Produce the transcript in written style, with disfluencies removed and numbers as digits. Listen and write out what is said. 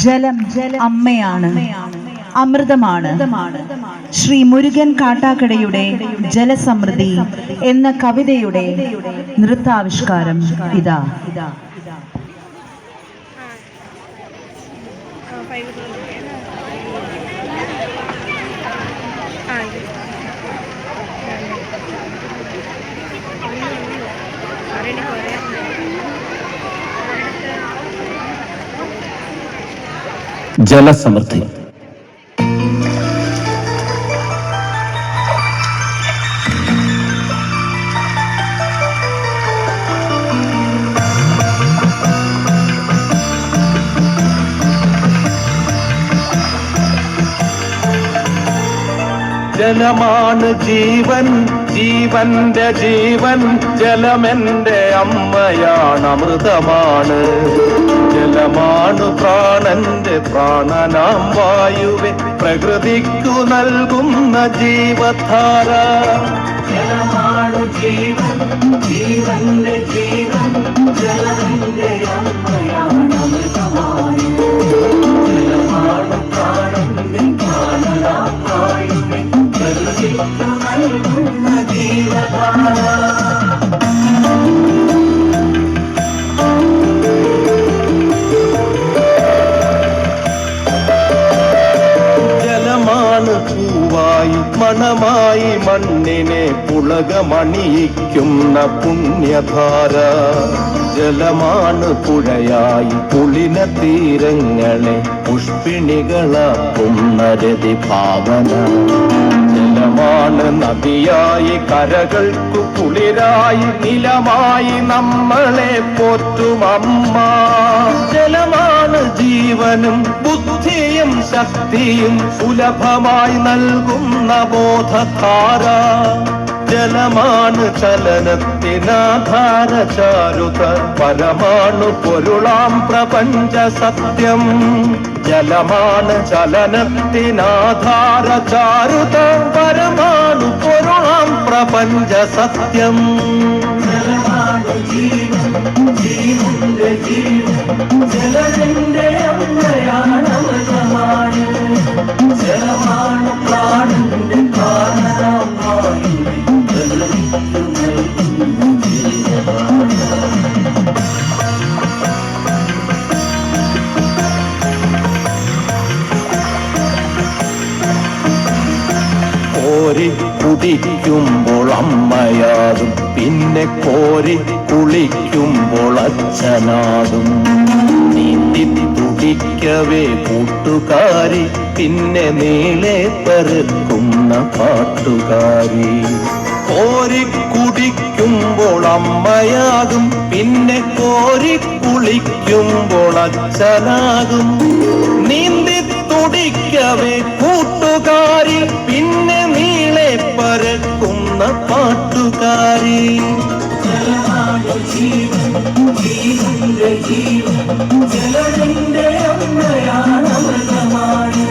ജലം അമ്മയാണ്, അമൃതമാണ്. ശ്രീ മുരുകൻ കാട്ടാക്കടയുടെ ജലസമൃദ്ധി എന്ന കവിതയുടെ നൃത്താവിഷ്കാരം ഇതാ. ജലസമൃദ്ധി. ജലമാണ് ജീവൻ, ജീവന്റെ ജീവൻ. ജലമെന്റെ അമ്മയാണ്, അമൃതമാണ്. ജലമാണ് പ്രാണന്റെ പ്രാണനാം വായുവെ, പ്രകൃതിക്കു നൽകുന്ന ജീവധാര. ജലമാണ് ജീവൻ, ജീവന്റെ ജീവൻ. ജലമെന്റെ അമ്മയാണ്, അമൃതമാണ്. ജലമാണ് പ്രാണന്റെ പ്രാണനാം വായുവെ, പ്രകൃതിക്കു നൽകുന്ന ജീവധാര. പൂവായി മണമായി മണ്ണിനെ പുളകമണിയിക്കുന്ന പുണ്യധാര. ജലമാണ് പുഴയായി പുളിന തീരങ്ങളെ പുഷ്പിണികളാക്കുന്ന രതി ഭാവന. ജലമാണ് നദിയായി കരകൾക്കു കുളിരായി നിലമായി നമ്മളെ പോറ്റുമമ്മ. ജലമാണ് ജീവനും ബുദ്ധിയും ശക്തിയും സുലഭമായി നൽകുന്ന ബോധധാര. ജലമാണ് ചലനത്തിനാധാര ചാരുത, പരമാണു പൊരുളാം പ്രപഞ്ച സത്യം. ജലമാണ് ചലനത്തിനാധാര ചാരുത, പരമാണു പൊരുളാം പ്രപഞ്ച സത്യം. ജലമാണ് ജീവൻ, ജീവന്റെ ജീവൻ. ജലത്തിന്റെ അമ്മയാണ്, അമൃതമാണ്. ജലമാണ് പ്രാണന്റെ പ്രാണനാം വായുവെ, പ്രകൃതിക്കു നൽകുന്ന ജീവധാര. കോരി കുടിക്കുമ്പോൾ അമ്മയാകും, പിന്നെ കോരി കുളിക്കുമ്പോൾ അച്ഛനാകും. നീന്തി തുടിക്കവേ കൂട്ടുകാരി, പിന്നെ നീളെ പെറുക്കുന്ന പാട്ടുകാരി. കോരി കുടിക്കുമ്പോൾ അമ്മയാകും, പിന്നെ കോരി കുളിക്കുമ്പോൾ അച്ഛനാകും. നീന്തി തുടിക്കവേ കൂട്ടുകാരി, പിന്നെ നീളെ പരക്കുന്ന പാട്ടുകാരി. ജലമാണ് ജീവൻ, ജീവന്റെ ജീവൻ. ജലത്തിന്റെ അമ്മയാണ്, അമൃതമാണ്.